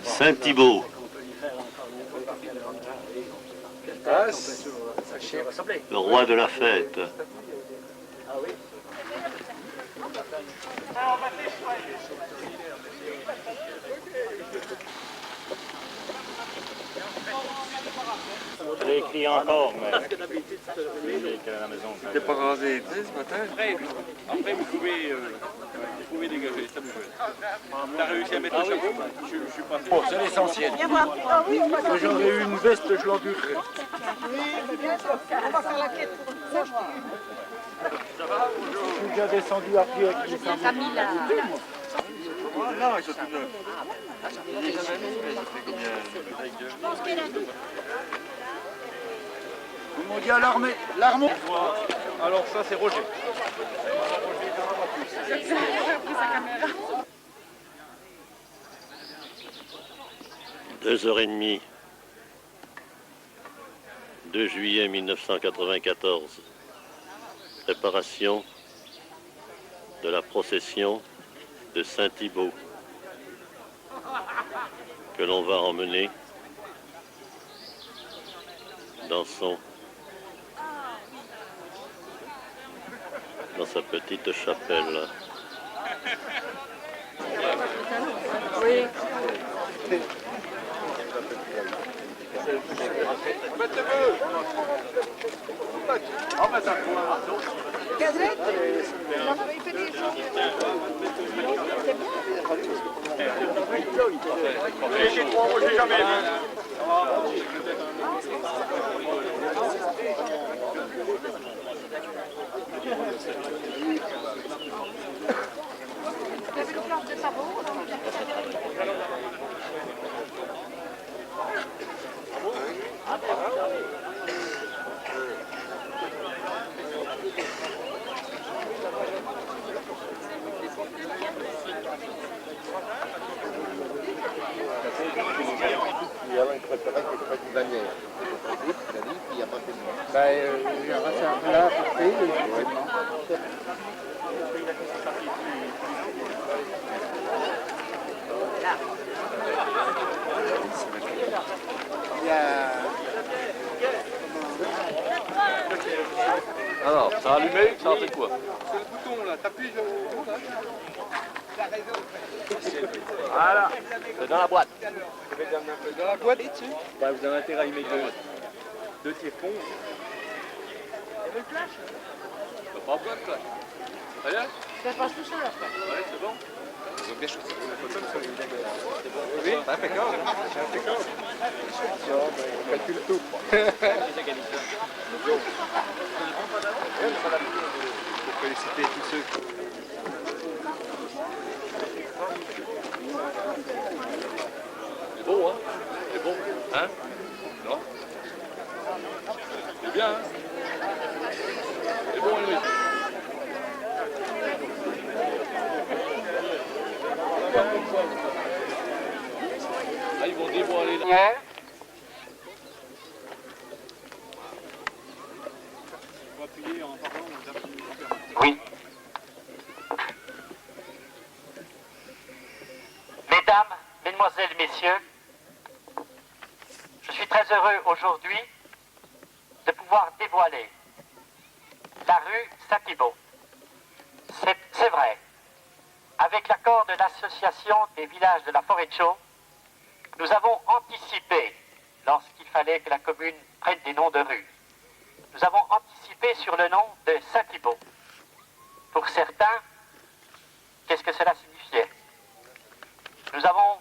Saint-Thibault. Le roi de la fête. Je l'ai écrit encore, mais je l'ai écrit à la maison. T'es pas rasé ce matin? Après, vous pouvez dégager, ça me joue. T'as réussi à mettre le chapeau? Je suis pas sûr. Bon, c'est l'essentiel. Si j'aurais eu une veste, je l'endurerais. On va faire la quête pour ça. Je suis déjà descendu à pied avec les Camille là. Non, ils sont tous neufs. Il est jamais mis, mais ça fait combien? Tout le monde dit à l'armée. L'armée. Alors ça, c'est Roger. 2h30, 2 juillet 1994. Préparation de la procession de Saint-Thibault que l'on va emmener dans sa petite chapelle. Oui. Cadrette, il fait des choses. J'ai jamais vu. Vous avez une planche de sabot? Il y a un qui préférait qu'il ferait du bannière. Puis il n'y a pas fait de moi. Il y aura ça là à porter, éventuellement. Il y a... Alors, ça a allumé, ça a fait quoi? C'est le bouton là, t'appuies sur le bouton là. Voilà, c'est dans la boîte. Dans la boîte dessus. Bah, vous avez intérêt à y mettre deux typhons. Pas besoin de flash. Ça y est? Ça passe tout seul après. Ouais, c'est bon. Ils ont bien choisi. Oui, c'est impeccable. C'est impeccable. On calcule tout. Pour féliciter tous ceux. C'est beau, hein? C'est beau. Hein? Non? C'est bien, hein? C'est bon, Louis. Là, ils vont dévoiler là. Oui. Mesdames, Mesdemoiselles, Messieurs, je suis très heureux aujourd'hui de pouvoir dévoiler la rue Saint-Thibault. C'est vrai, avec l'accord de l'association des villages de la Forêt de Chaux, nous avons anticipé lorsqu'il fallait que la commune prenne des noms de rues. Nous avons anticipé sur le nom de Saint-Thibault. Pour certains, qu'est-ce que cela signifiait? Nous avons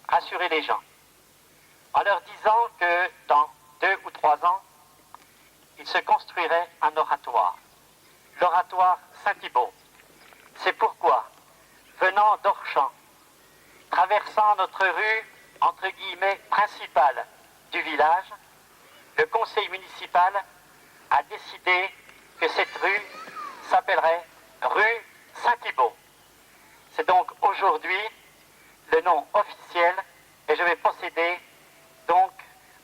rassuré les gens en leur disant que dans 2 ou 3 ans, il se construirait un oratoire, l'oratoire Saint-Thibault. C'est pourquoi, venant d'Orchamps, traversant notre rue, entre guillemets, principale du village, le conseil municipal a décidé que cette rue s'appellerait rue Saint-Thibault. C'est donc aujourd'hui le nom officiel et je vais procéder donc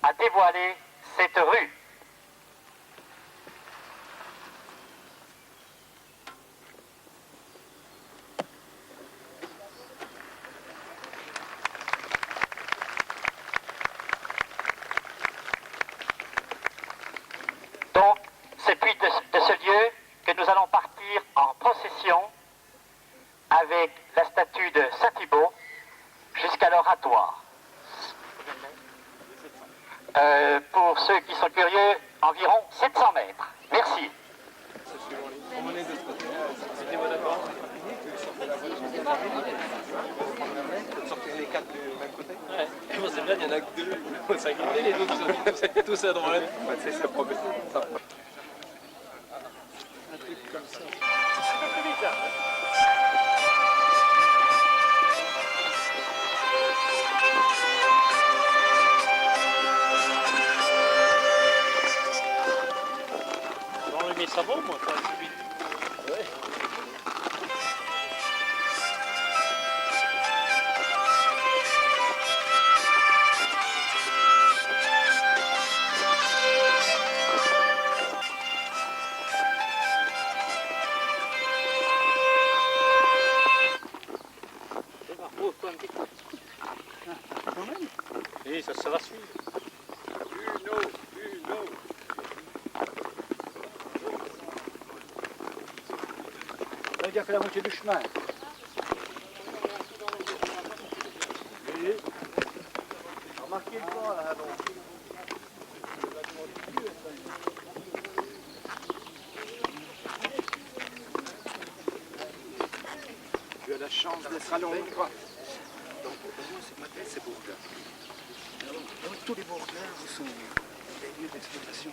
à dévoiler cette rue. oratoire. Pour ceux qui sont curieux, environ 700 mètres. Merci. Sortir les quatre du même côté. Ouais. Bon, c'est bien, il y en a que deux. On s'inquiétait, les autres sont tous à droite. Ouais, c'est ça le problème. Un truc comme ça. C'est pas plus vite là. On lui met ça bon, moi, ça va plus vite. Ouais. Oui, ça va suivre. On a déjà fait la moitié du chemin. Remarquez le vent là, donc. Tu as la chance d'être à l'ombre. Donc pour moi, c'est matin, c'est Bourgoin. Donc tous les Bourgoins sont des lieux d'exploitation.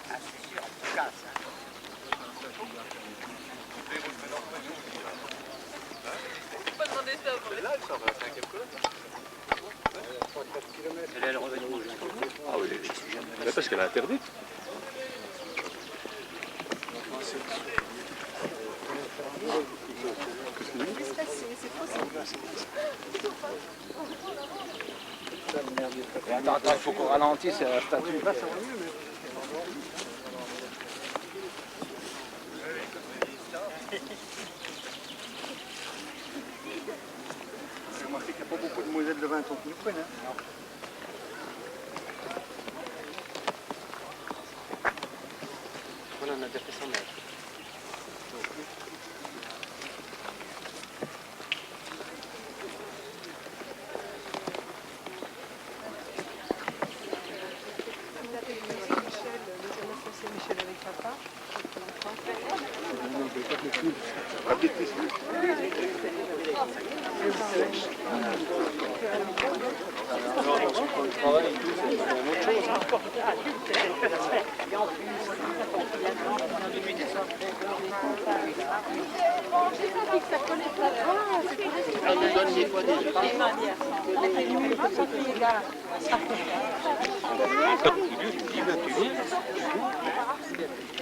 Ah, c'est sûr, en tout cas, ça. Pas demander ça pour les... Là, elle sort à 5e colonne. Elle est revenue jusqu'au bout. Ah oui, mais parce qu'elle est interdite. Attends, il faut qu'on ralentisse la statue. J'ai remarqué qu'il n'y a pas beaucoup de demoiselles de 20 ans qui nous prennent. Hein. On en a déjà fait 100 mètres. Michel avec papa.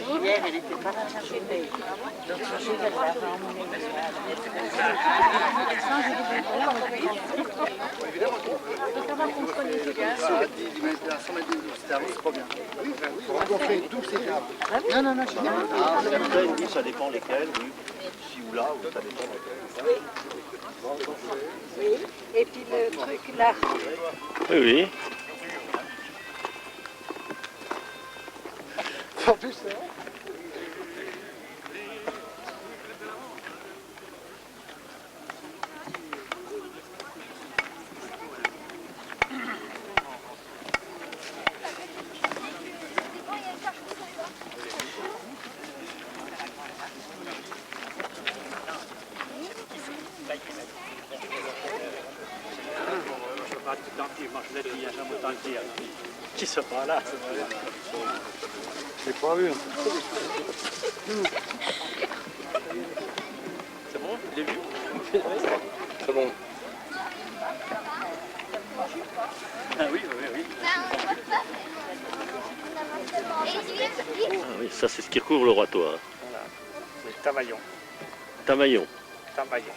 Hier, elle était pas là chercher des... Donc, chercher des c'est pas bien. Donc on fait tous ces arbres. Non, non, non, Certaines, oui, ça dépend lesquelles, oui. Ici ou là, ça dépend lesquelles. Oui, et puis le truc là. Oui, oui. En plus, c'est vrai. Qui se prend là? C'est pas vu. C'est bon? Il est vu? C'est bon. Ah oui, oui, oui. Ah oui, ça c'est ce qui recouvre l'oratoire. Voilà. C'est Tamaillon. Tamaillon. Tamaillon.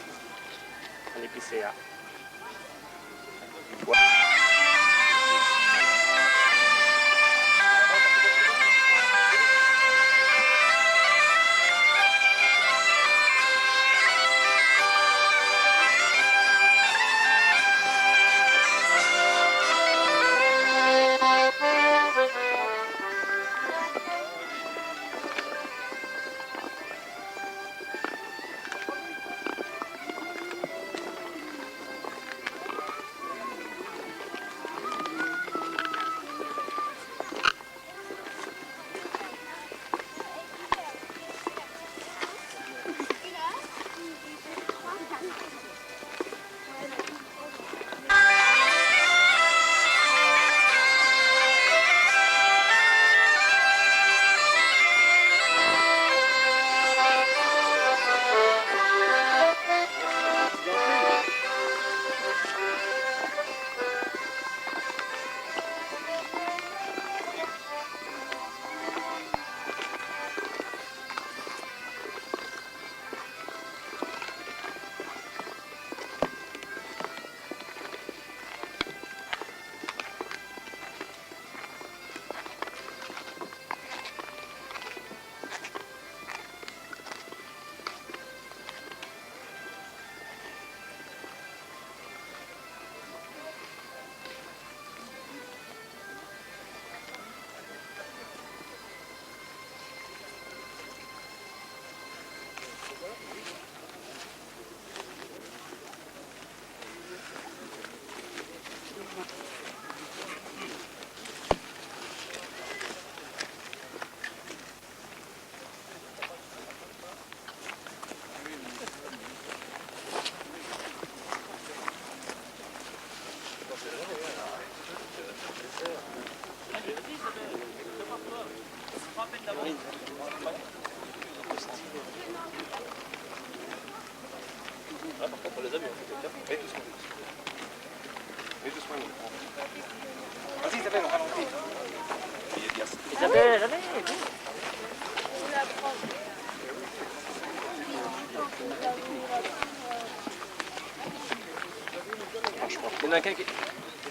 En épicéa. On les a mis. Mets doucement. Mets doucement. Vas-y Isabelle, on ralentit. Isabelle, allez, Il y en a qu'un qui...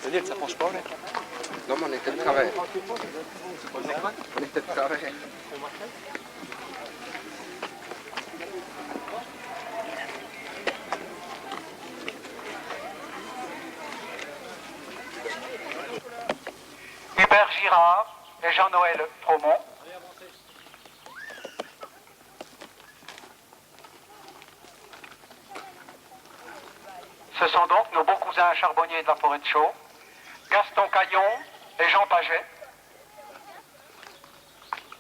Daniel, ça penche pas là? Non mais on était de travers. On était de travers. Hubert Girard et Jean-Noël Fromont. Ce sont donc nos beaux cousins charbonniers de la forêt de Chaux, Gaston Caillon et Jean Paget.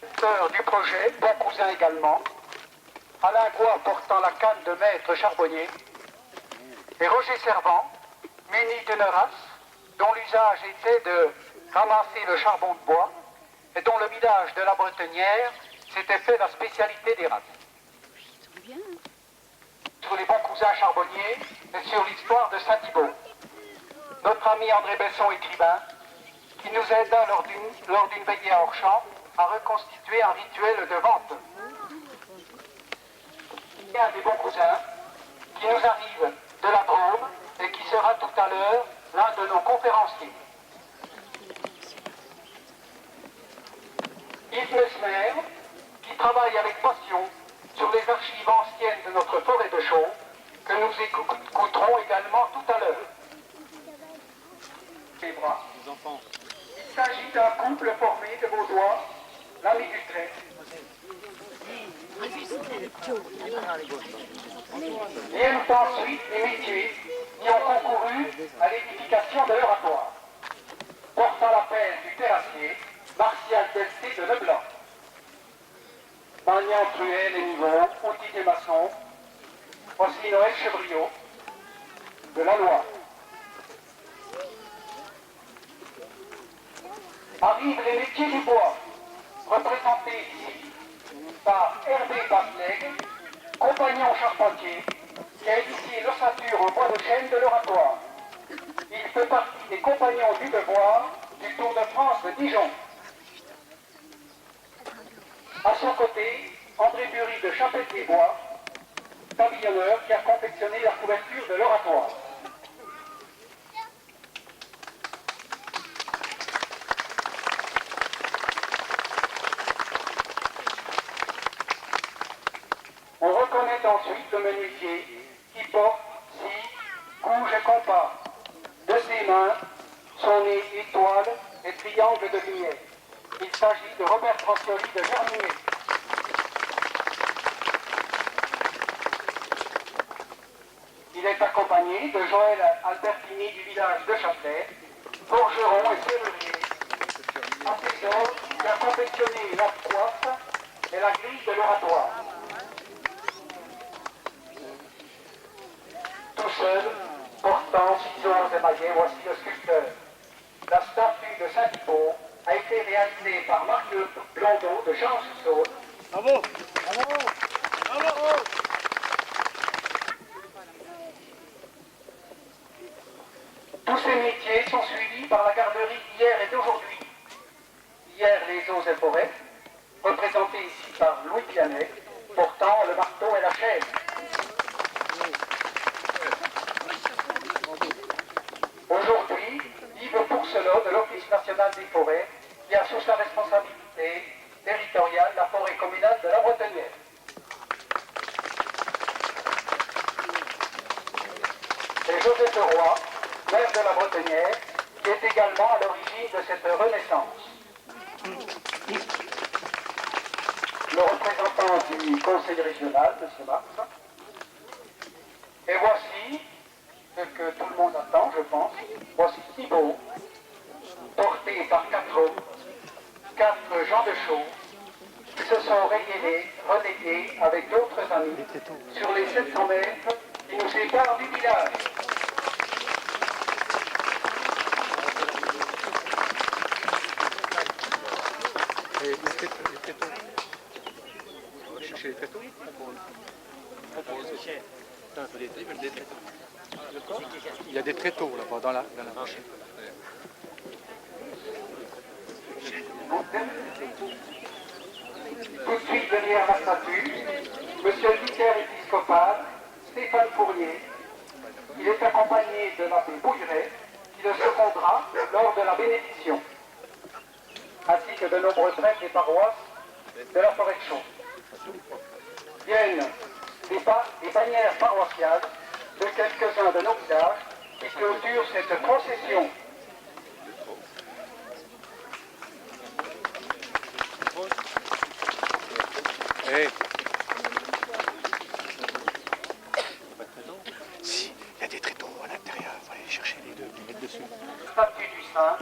Auteur du projet, bon cousin également, Alain Goua portant la canne de maître charbonnier, et Roger Servant, muni d'une race dont l'usage était de ramasser le charbon de bois et dont le village de la Bretenière s'était fait la spécialité des races. Sur les bons cousins charbonniers et sur l'histoire de Saint-Thibault. Notre ami André Besson, écrivain, qui nous aida lors d'une veillée à Orchamps à reconstituer un rituel de vente. Et un des bons cousins qui nous arrive de la Drôme et qui sera tout à l'heure l'un de nos conférenciers. Yves Mesmer, qui travaille avec passion sur les archives anciennes de notre forêt de Chaux, que nous écouterons également tout à l'heure. Les bras. Il s'agit d'un couple formé de Vaudois, l'ami du trait. Viennent ensuite les métiers qui ont concouru à l'édification de l'oratoire, portant la peine du terrassier, Martial Delcé de Leblanc. Magnan Truel et Nivon, Outil des maçons, aussi Noël Chebriot, de la Loire. Arrivent les métiers du bois, représentés ici par Hervé Basleg, compagnon charpentier, qui a initié l'ossature en bois de chêne de l'oratoire. Il fait partie des compagnons du devoir du Tour de France de Dijon. À son côté, André Bury de Chapelle-des-Bois, pavillonneur qui a confectionné la couverture de l'oratoire. On reconnaît ensuite le menuisier qui porte scie, gouge et compas. De ses mains, son nez étoile et triangle de lumière. Il s'agit de Robert Francioli de Germier. Il est accompagné de Joël Albertini du village de Châtelet, forgeron et serrurier. À ses ordres, il a confectionné la coiffe et la grille de l'oratoire. Tout seul, portant ciseaux et maillets, voici le sculpteur. La statue de Saint-Thibault a été réalisée par Marc Blondeau de Jean-Soussault. Bravo, bravo, bravo. Tous ces métiers sont suivis par la garderie d'hier et d'aujourd'hui. Hier, les eaux et forêts, représentés ici par Louis Pianet, portant le marteau et la chaîne. Aujourd'hui, Yves Pourcelot de l'Office national des forêts, qui a sous sa responsabilité territoriale la forêt communale de la Bretenière. Et Joseph Leroy, maire de la Bretenière, qui est également à l'origine de cette renaissance. Le représentant du conseil régional, M. Marx. Et voici ce que tout le monde attend, je pense. Voici Thibault, porté par 4 hommes, 4 gens de Chaux, qui se sont relayés avec d'autres amis sur les 700 mètres qui nous séparent du village. Et les tréteaux. On va chercher les tréteaux. Il y a des tréteaux là-bas dans la marche. Tout de suite derrière la statue, Monsieur le vicaire épiscopal, Stéphane Fournier. Il est accompagné de l'abbé Bouilleret, qui le secondera lors de la bénédiction, ainsi que de nombreux prêtres et paroisses de la forêt de Chaux. Viennent des bannières paroissiales de quelques-uns de nos villages qui clôturent cette procession. Hey. Si, il y a des tréteaux à l'intérieur, il faut aller chercher les deux, les mettre dessus. La statue du saint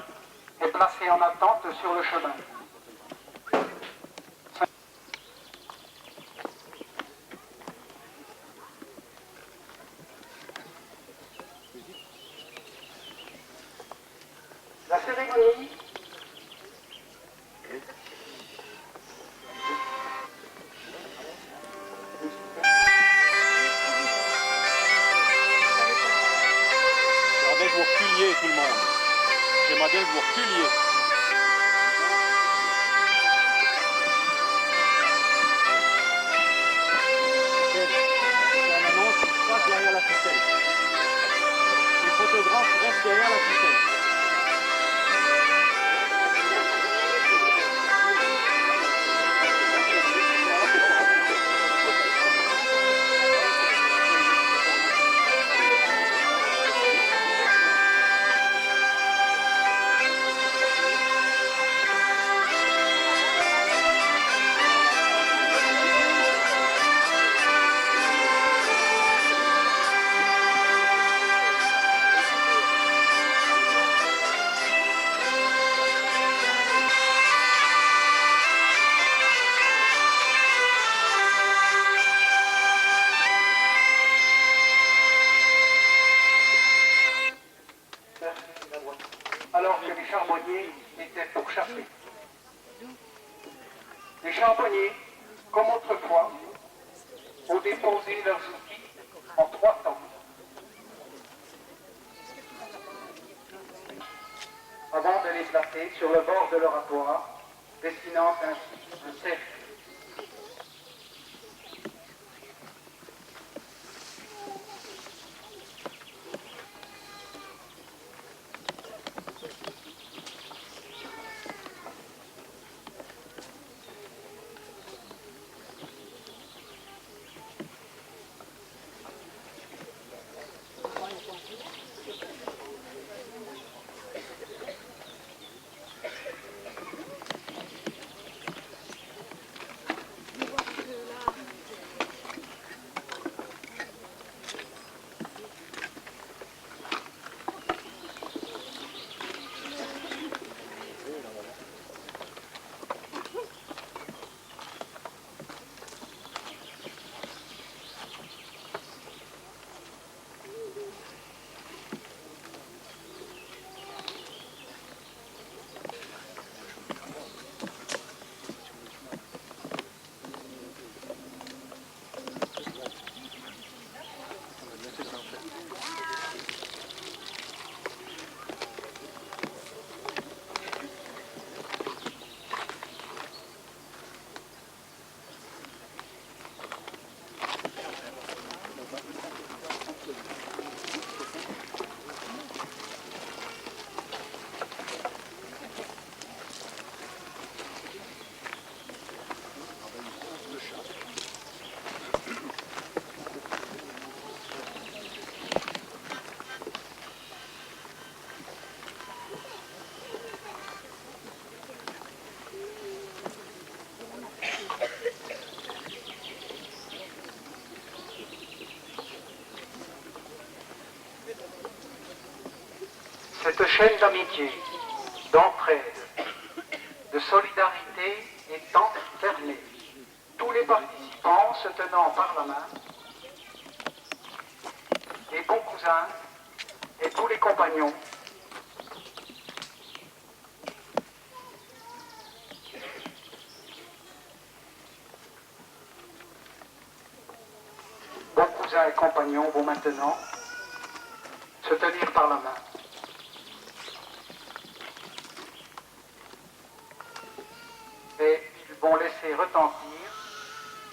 est placée en attente sur le chemin. La cérémonie J'aimerais bien que vous reculiez tout le monde. J'aimerais bien que vous reculiez. On annonce qu'il se passe derrière la ficelle. Les photographes restent derrière la ficelle. Alors que les charbonniers étaient pourchassés. Les charbonniers, comme autrefois, ont déposé leurs outils en 3 temps. Avant de les placer sur le bord de l'oratoire, dessinant ainsi un cercle. Cette chaîne d'amitié, d'entraide, de solidarité étant fermée, tous les participants se tenant par la main, les bons cousins et tous les compagnons, bons cousins cousins et compagnons vont maintenant se tenir par la main. Et ils vont laisser retentir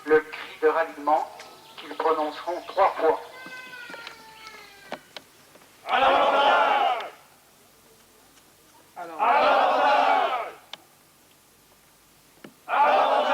le cri de ralliement qu'ils prononceront 3 fois. À l'abordage! À l'abordage! À l'abordage!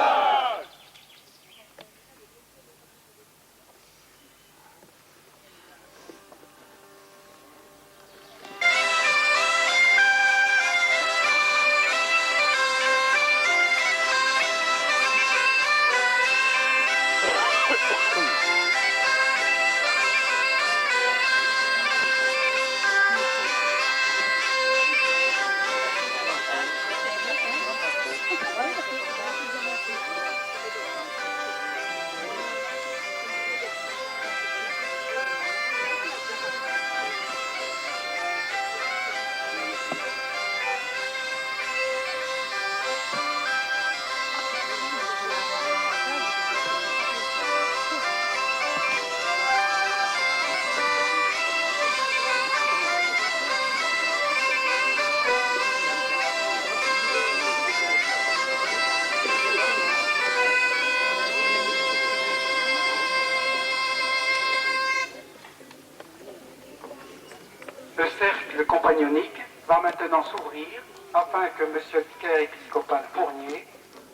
Le cercle compagnonique va maintenant s'ouvrir afin que M. le vicaire épiscopal Fournier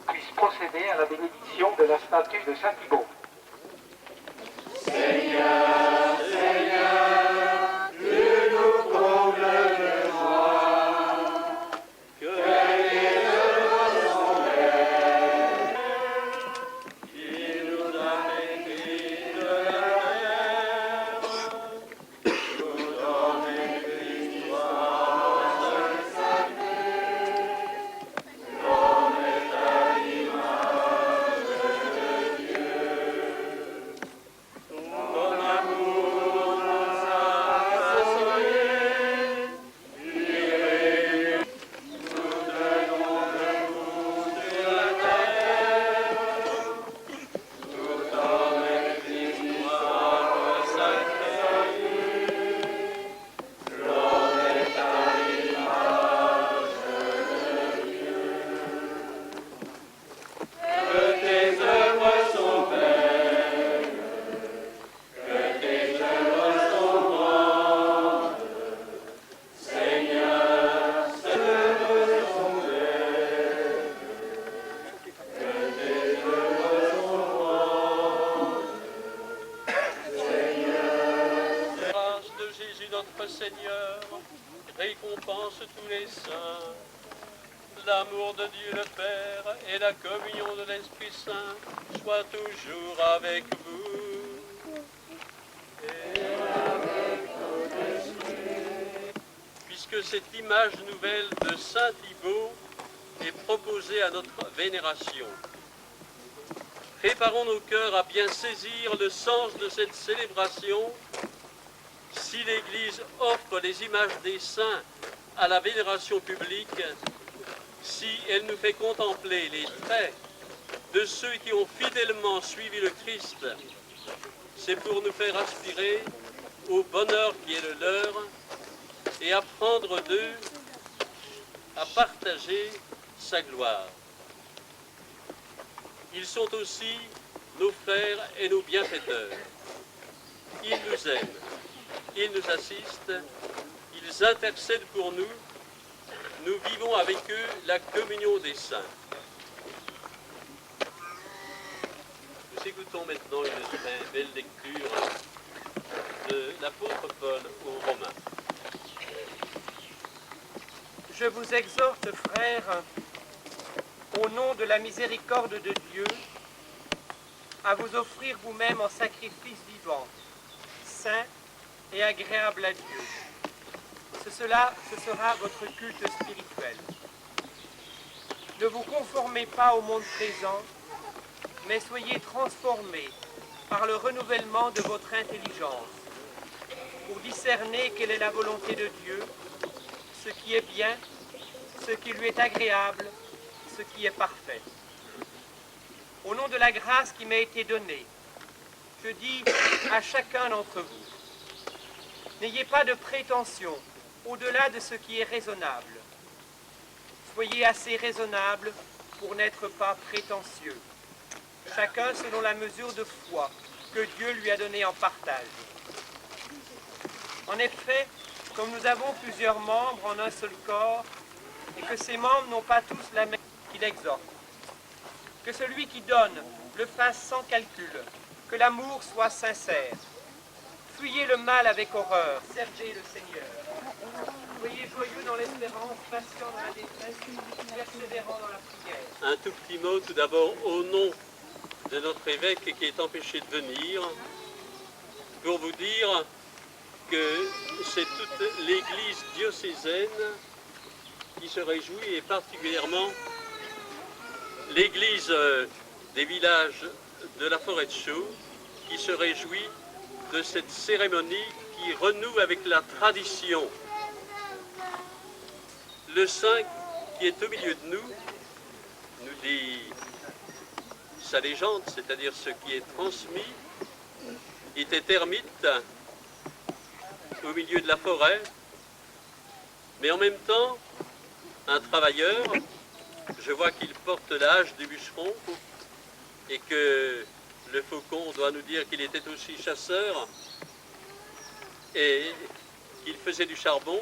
puisse procéder à la bénédiction de la statue de Saint Thibaut. Seigneur, récompense tous les saints. L'amour de Dieu le Père et la communion de l'Esprit Saint soient toujours avec vous. Et avec ton esprit. Puisque cette image nouvelle de Saint Thibaut est proposée à notre vénération, préparons nos cœurs à bien saisir le sens de cette célébration. Si l'Église offre les images des saints à la vénération publique, si elle nous fait contempler les traits de ceux qui ont fidèlement suivi le Christ, c'est pour nous faire aspirer au bonheur qui est le leur et apprendre d'eux à partager sa gloire. Ils sont aussi nos frères et nos bienfaiteurs. Ils nous aiment. Ils nous assistent, ils intercèdent pour nous, nous vivons avec eux la communion des saints. Nous écoutons maintenant une très belle lecture de l'apôtre Paul aux Romains. Je vous exhorte, frères, au nom de la miséricorde de Dieu, à vous offrir vous-même en sacrifice vivant, saint et agréable à Dieu. Ce sera votre culte spirituel. Ne vous conformez pas au monde présent, mais soyez transformés par le renouvellement de votre intelligence, pour discerner quelle est la volonté de Dieu, ce qui est bien, ce qui lui est agréable, ce qui est parfait. Au nom de la grâce qui m'a été donnée, je dis à chacun d'entre vous, n'ayez pas de prétention au-delà de ce qui est raisonnable. Soyez assez raisonnable pour n'être pas prétentieux, chacun selon la mesure de foi que Dieu lui a donnée en partage. En effet, comme nous avons plusieurs membres en un seul corps, et que ces membres n'ont pas tous la même, qu'il exhorte. Que celui qui donne le fasse sans calcul, que l'amour soit sincère. Fuyez le mal avec horreur, servez le Seigneur. Soyez joyeux dans l'espérance, patient dans la détresse, persévérant dans la prière. Un tout petit mot tout d'abord au nom de notre évêque qui est empêché de venir, pour vous dire que c'est toute l'église diocésaine qui se réjouit, et particulièrement l'église des villages de la Forêt de Chaux qui se réjouit de cette cérémonie qui renoue avec la tradition. Le saint qui est au milieu de nous, nous dit sa légende, c'est-à-dire ce qui est transmis, était ermite au milieu de la forêt, mais en même temps un travailleur. Je vois qu'il porte l'âge du bûcheron et que le faucon doit nous dire qu'il était aussi chasseur et qu'il faisait du charbon.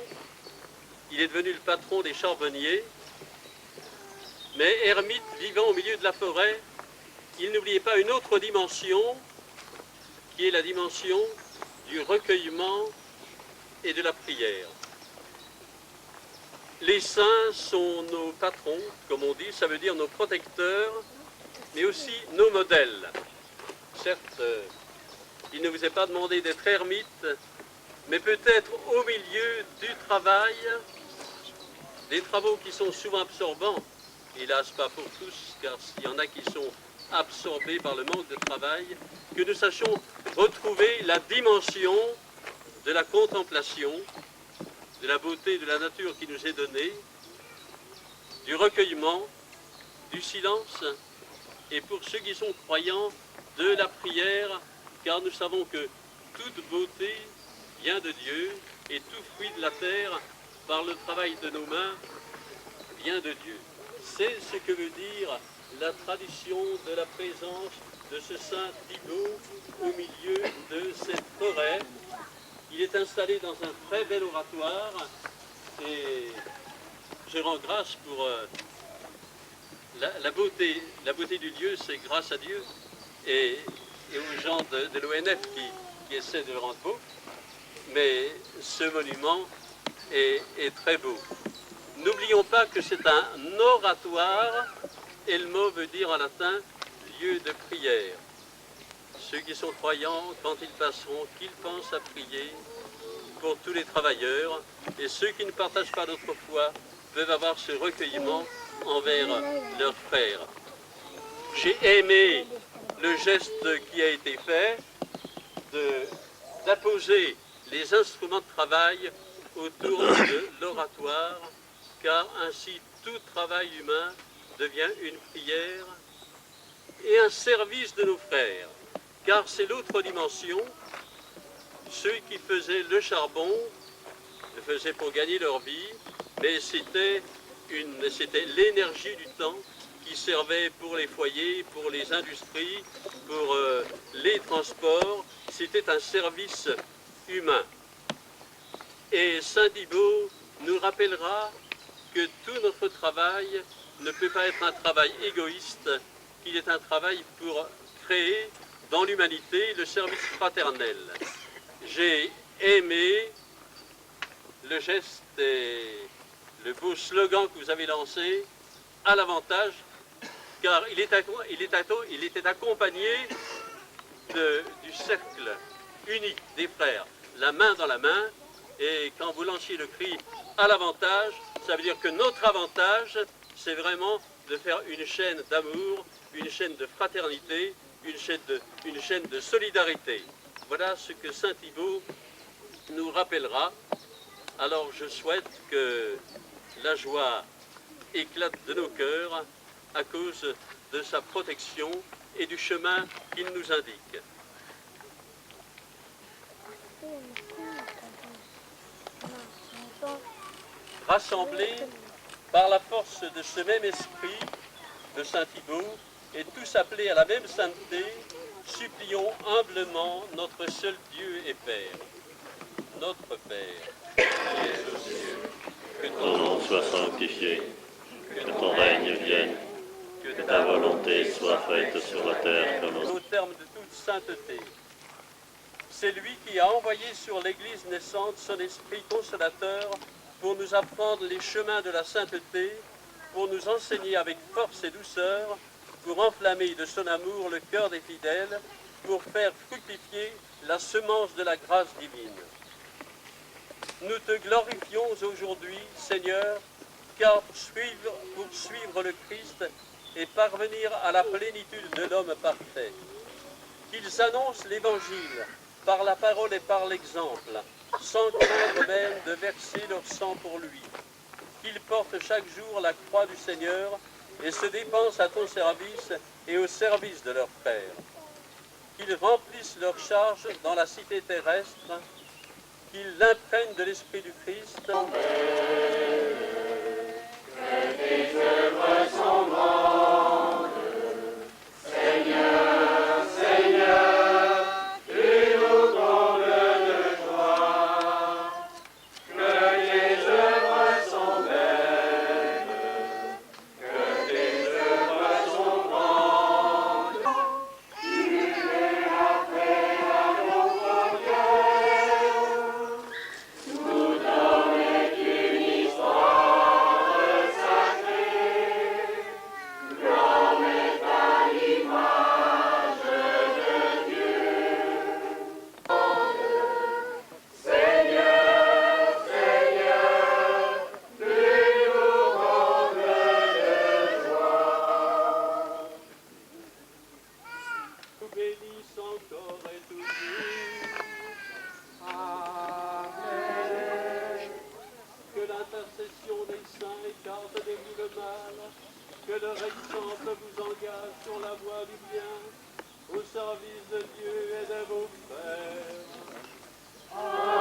Il est devenu le patron des charbonniers, mais ermite vivant au milieu de la forêt, il n'oubliait pas une autre dimension qui est la dimension du recueillement et de la prière. Les saints sont nos patrons, comme on dit, ça veut dire nos protecteurs, mais aussi nos modèles. Certes, il ne vous est pas demandé d'être ermite, mais peut-être au milieu du travail, des travaux qui sont souvent absorbants, hélas pas pour tous, car s'il y en a qui sont absorbés par le manque de travail, que nous sachions retrouver la dimension de la contemplation, de la beauté de la nature qui nous est donnée, du recueillement, du silence, et pour ceux qui sont croyants, de la prière, car nous savons que toute beauté vient de Dieu, et tout fruit de la terre, par le travail de nos mains, vient de Dieu. C'est ce que veut dire la tradition de la présence de ce saint Thibaut au milieu de cette forêt. Il est installé dans un très bel oratoire et je rends grâce pour la beauté du lieu, c'est grâce à Dieu et aux gens de l'ONF qui essaient de le rendre beau. Mais ce monument est très beau. N'oublions pas que c'est un oratoire et le mot veut dire en latin lieu de prière. Ceux qui sont croyants, quand ils passeront, qu'ils pensent à prier pour tous les travailleurs, et ceux qui ne partagent pas notre foi peuvent avoir ce recueillement envers leurs frères. J'ai aimé le geste qui a été fait d'apposer les instruments de travail autour de l'oratoire, car ainsi tout travail humain devient une prière et un service de nos frères. Car c'est l'autre dimension, ceux qui faisaient le charbon le faisaient pour gagner leur vie, mais c'était l'énergie du temps qui servait pour les foyers, pour les industries, pour les transports. C'était un service humain. Et Saint Thibaut nous rappellera que tout notre travail ne peut pas être un travail égoïste, qu'il est un travail pour créer dans l'humanité le service fraternel. J'ai aimé le geste et le beau slogan que vous avez lancé, à l'avantage, car il était accompagné du cercle unique des frères, la main dans la main, et quand vous lanciez le cri à l'avantage, ça veut dire que notre avantage, c'est vraiment de faire une chaîne d'amour, une chaîne de fraternité, une chaîne de solidarité. Voilà ce que Saint Thibaut nous rappellera. Alors je souhaite que la joie éclate de nos cœurs à cause de sa protection et du chemin qu'il nous indique. rassemblés par la force de ce même esprit de Saint Thibaut et tous appelés à la même sainteté, supplions humblement notre seul Dieu et Père. Notre Père, qui es aux cieux, que Ton nom soit sanctifié, que ton règne vienne, que ta volonté soit faite sur la terre comme au terme de toute sainteté. C'est lui qui a envoyé sur l'Église naissante son Esprit consolateur pour nous apprendre les chemins de la sainteté, pour nous enseigner avec force et douceur, pour enflammer de son amour le cœur des fidèles, pour faire fructifier la semence de la grâce divine. Nous te glorifions aujourd'hui, Seigneur, car pour suivre le Christ et parvenir à la plénitude de l'homme parfait. Qu'ils annoncent l'Évangile par la parole et par l'exemple, sans craindre même de verser leur sang pour lui. Qu'ils portent chaque jour la croix du Seigneur et se dépensent à ton service et au service de leur Père. Qu'ils remplissent leur charge dans la cité terrestre, qu'ils l'imprègnent de l'Esprit du Christ. Que tes œuvres sont grandes, Seigneur, Seigneur, tu nous combles de joie. Que tes œuvres sont belles, que tes œuvres sont grandes. Tu es après à notre cœur, tout homme est une histoire sacrée. L'homme est à l'image de Dieu. Seigneur, Seigneur, tu nous combles de joie. Nous bénisse encore et toujours. Amen. Que l'intercession des saints écarte de vous le mal, que leur exemple vous engage sur la voie du bien, au service de Dieu et de vos frères. Amen.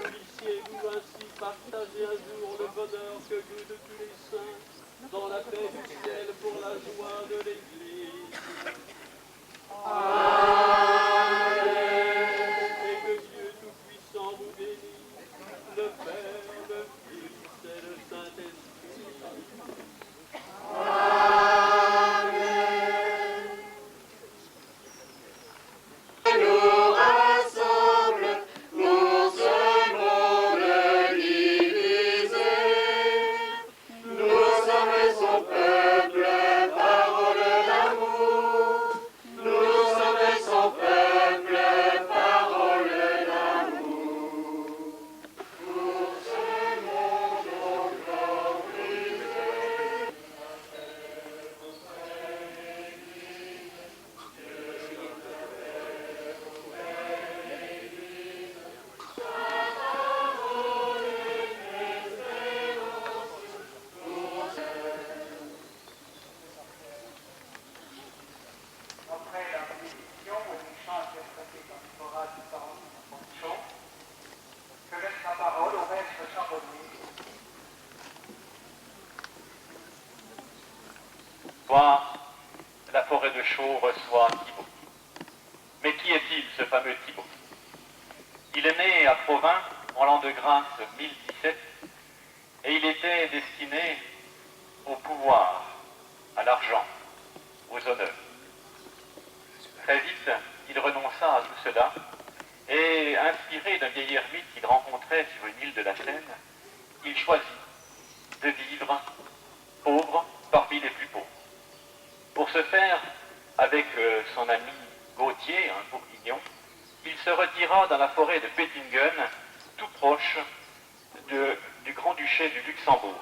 Puissiez-vous ainsi partager un jour le bonheur que goûtent tous les saints, dans la paix du ciel pour la joie de l'Église. Amen. Et que Dieu Tout-Puissant vous bénisse, le Père, le Fils et le Saint-Esprit. Amen. Nous rassemble pour ce monde divisé. Nous sommes son peuple, parole d'amour. Nous sommes son peuple, parole d'amour. Pour ce monde encore brisé. Après la bénédiction et l'échange interprété par le chorale du parole de la fonction, je laisse la parole au maître charbonnier. Soir, la forêt de Chaux reçoit Thibaut. Mais qui est-il, ce fameux Thibaut? Il est né à Provins en l'an de grâce 1017 et il était destiné au pouvoir, à l'argent, aux honneurs. Très vite, il renonça à tout cela et, inspiré d'un vieil ermite qu'il rencontrait sur une île de la Seine, il choisit de vivre pauvre parmi les plus pauvres. Pour ce faire, avec son ami Gauthier, un bourguignon, il se retira dans la forêt de Pettingen, tout proche du Grand-Duché du Luxembourg.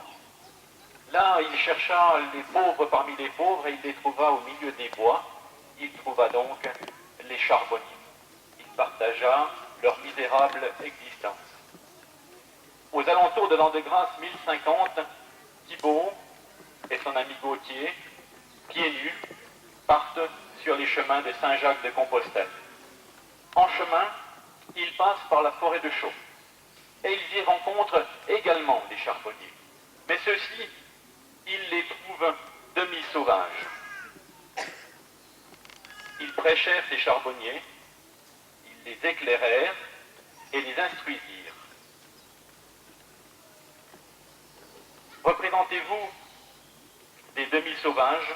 Là, il chercha les pauvres parmi les pauvres et il les trouva au milieu des bois. Il trouva donc les charbonniers. Il partagea leur misérable existence. Aux alentours de l'an de grâce 1050, Thibaut et son ami Gauthier, pieds nus, partent sur les chemins de Saint-Jacques de Compostelle. En chemin, ils passent par la forêt de Chaux. et ils y rencontrent également des charbonniers. Mais ceux-ci, ils les trouvent demi-sauvages. Ils prêchèrent ces charbonniers, ils les éclairèrent et les instruisirent. Représentez-vous des demi-sauvages?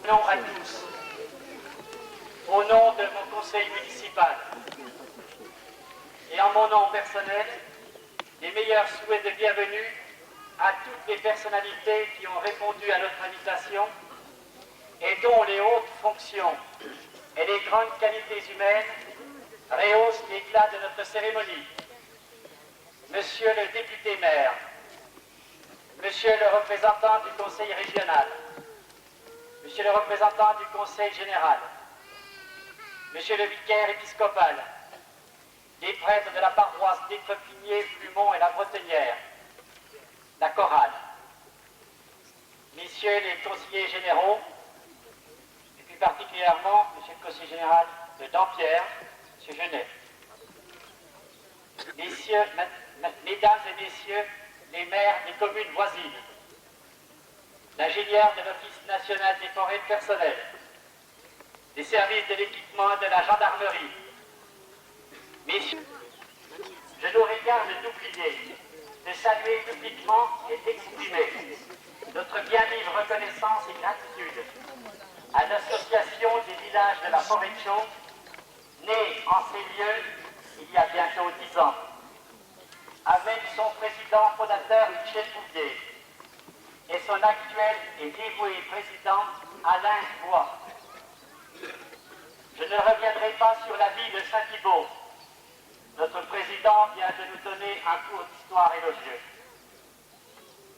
Non à tous, au nom de mon conseil municipal et en mon nom personnel, les meilleurs souhaits de bienvenue à toutes les personnalités qui ont répondu à notre invitation et dont les hautes fonctions et les grandes qualités humaines rehaussent l'éclat de notre cérémonie. Monsieur le député maire, monsieur le représentant du conseil régional, monsieur le représentant du conseil général, monsieur le vicaire épiscopal, les prêtres de la paroisse d'Étrepigné, Plumont et la Bretonnière, la chorale, messieurs les conseillers généraux, et plus particulièrement monsieur le conseiller général de Dampierre, monsieur Genet, mesdames et messieurs les maires des communes voisines, l'ingénieur de l'Office national des forêts personnelles, des services de l'équipement de la gendarmerie. Messieurs, je n'aurai garde d'oublier de saluer publiquement et d'exprimer notre bien vive reconnaissance et gratitude à l'association des villages de la forêt de Chaux, née en ces lieux il y a bientôt 10 ans, avec son président fondateur Michel Bouvier et son actuel et dévoué président Alain Bois. Je ne reviendrai pas sur la vie de Saint-Thibault. Notre président vient de nous donner un cours d'histoire élogieux.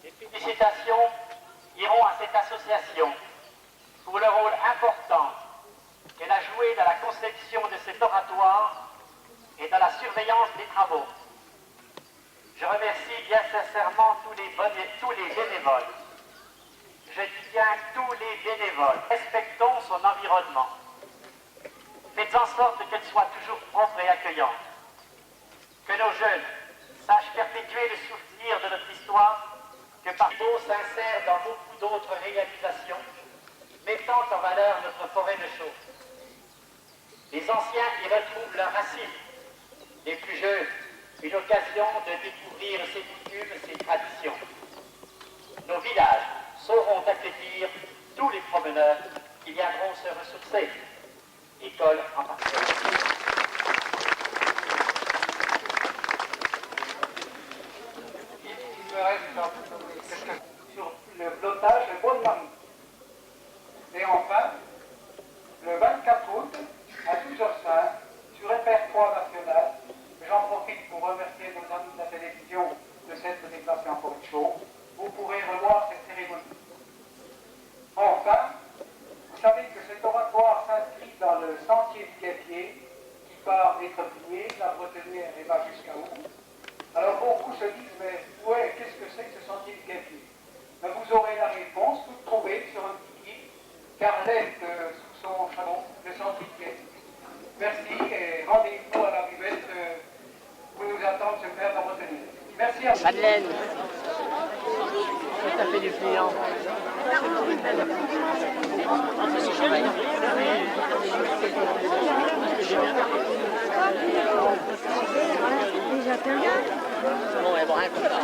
Les félicitations iront à cette association pour le rôle important qu'elle a joué dans la conception de cet oratoire et dans la surveillance des travaux. Je remercie bien sincèrement tous les bénévoles. Je dis bien tous les bénévoles. Respectons son environnement. Faites en sorte qu'elle soit toujours propre et accueillante. Que nos jeunes sachent perpétuer le souvenir de notre histoire, que Pardo s'insère dans beaucoup d'autres réalisations, mettant en valeur notre forêt de Chaux. Les anciens y retrouvent leurs racines, les plus jeunes une occasion de découvrir ses coutumes, ses traditions. Nos villages sauront accueillir tous les promeneurs qui viendront se ressourcer, école en particulier. Il me reste sur le flottage de Bonne-Marie. Et enfin, le 24 août, à 12h05, sur répertoire national, j'en profite pour remercier nos amis de la télévision de s'être déplacés en forêt de Chaux. Vous pourrez revoir cette cérémonie. Enfin, vous savez que cet oratoire s'inscrit dans le sentier du Guêpier qui part d'Étrepigné, la Bretonnière et va jusqu'à où. Alors beaucoup se disent, mais ouais, qu'est-ce que c'est que ce sentier du Guêpier? Ben, vous aurez la réponse, vous le trouvez sur un petit guide, Carlette sous son chapeau, le sentier du Guêpier. Merci et rendez-vous à la buvette où nous attend ce père de Bretonnière. Merci à vous. Madeleine, ça fait du client. Déjà payé? Bon, elle va rien faire.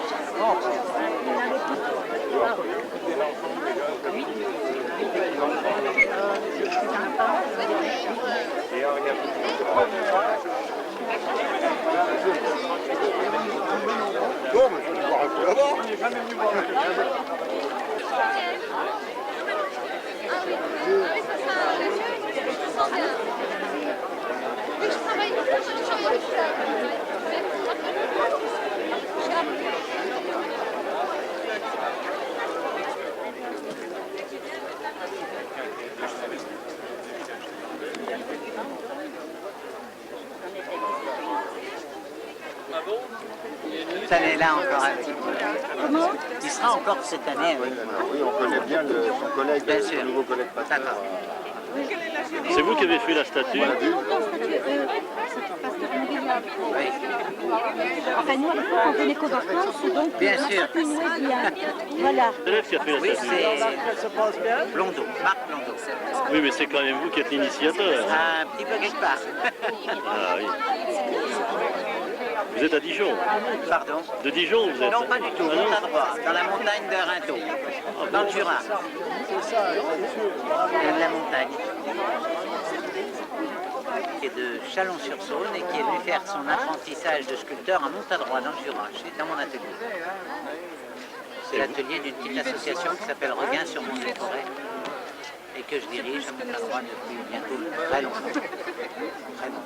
Non, mais il faut le voir un peu avant. On n'est jamais venu voir Cette année-là encore un petit peu. Comment? Il sera encore cette année, oui. Oui, on connaît bien son collègue, le nouveau collègue pasteur. C'est vous qui avez fait la statue? Enfin, nous, à l'époque, on venait qu'aux vacances, donc bien sûr. Voilà. C'est elle qui a fait la Oui, statue. c'est Blondeau, Marc Blondeau. Oui, mais c'est quand même vous qui êtes l'initiateur. Un petit peu quelque part. Ah oui. Vous êtes à Dijon? Pardon? De Dijon, vous êtes? Non, pas du tout, monte à droite, dans la montagne de Rinthaux, dans le Jura. Il y a de la montagne. Qui est de Chalon-sur-Saône et qui est venu faire son apprentissage de sculpteur à Montadroit, dans le Jura, dans mon atelier. C'est l'atelier d'une petite association qui s'appelle Regain sur mon forêt et que je dirige à Montadroit depuis bientôt très longtemps. Très longtemps.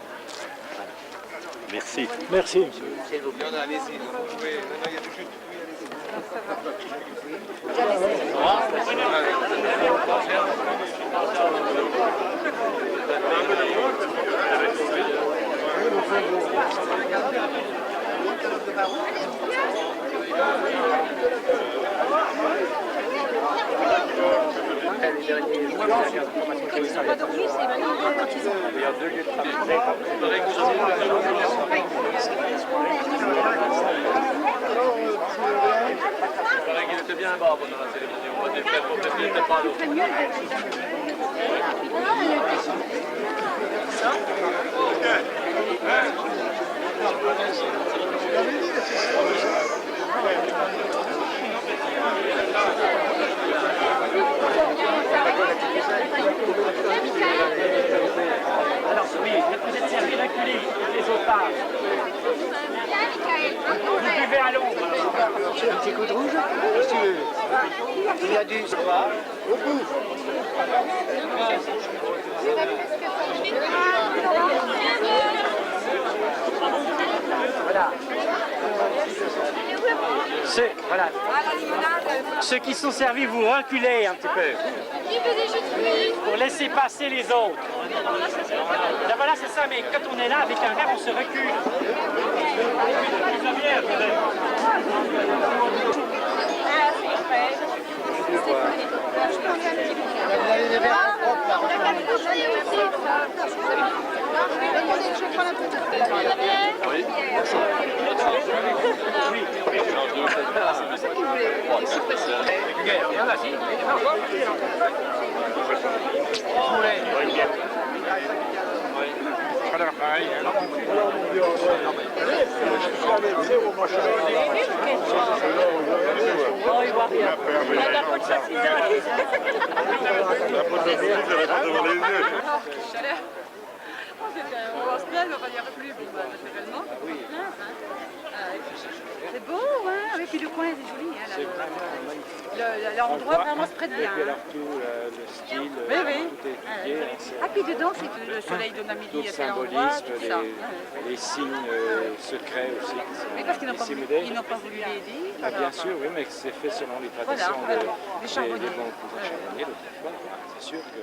Merci. Merci, monsieur. S'il vous plaît. Allez-y, vous pouvez. Maintenant, il y a du jus. Pas dormir, c'est maintenant quand ils ont. Il y a 2 lieux de travail. Il paraît qu'il était bien bas pendant la télévision. On va défaire, on peut-être pas l'eau. Alors oui, vous êtes servi reculé, les autres parts. Vous buvez à l'ombre. Un petit coup de rouge? Il y a du... Au bout. Voilà. Voilà. Ceux qui sont servis, vous reculez un petit peu. Pour laisser passer les autres. Là, voilà, c'est ça, mais quand on est là avec un verre, on se recule. C'est beau, hein, et puis le coin est joli. Hein, l'endroit vraiment se prête bien. Et puis alors tout le style, Oui, oui. tout est étudié. Ah, puis dedans, c'est le soleil de la Tout midi le à tel endroit, symbolisme, tout ça. les signes secrets aussi. Oui, parce qu'ils n'ont pas, pas voulu les dire. Ah, bien sûr, oui, mais c'est fait selon les traditions Voilà, des bons cousins charbonniers d'autrefois. C'est sûr que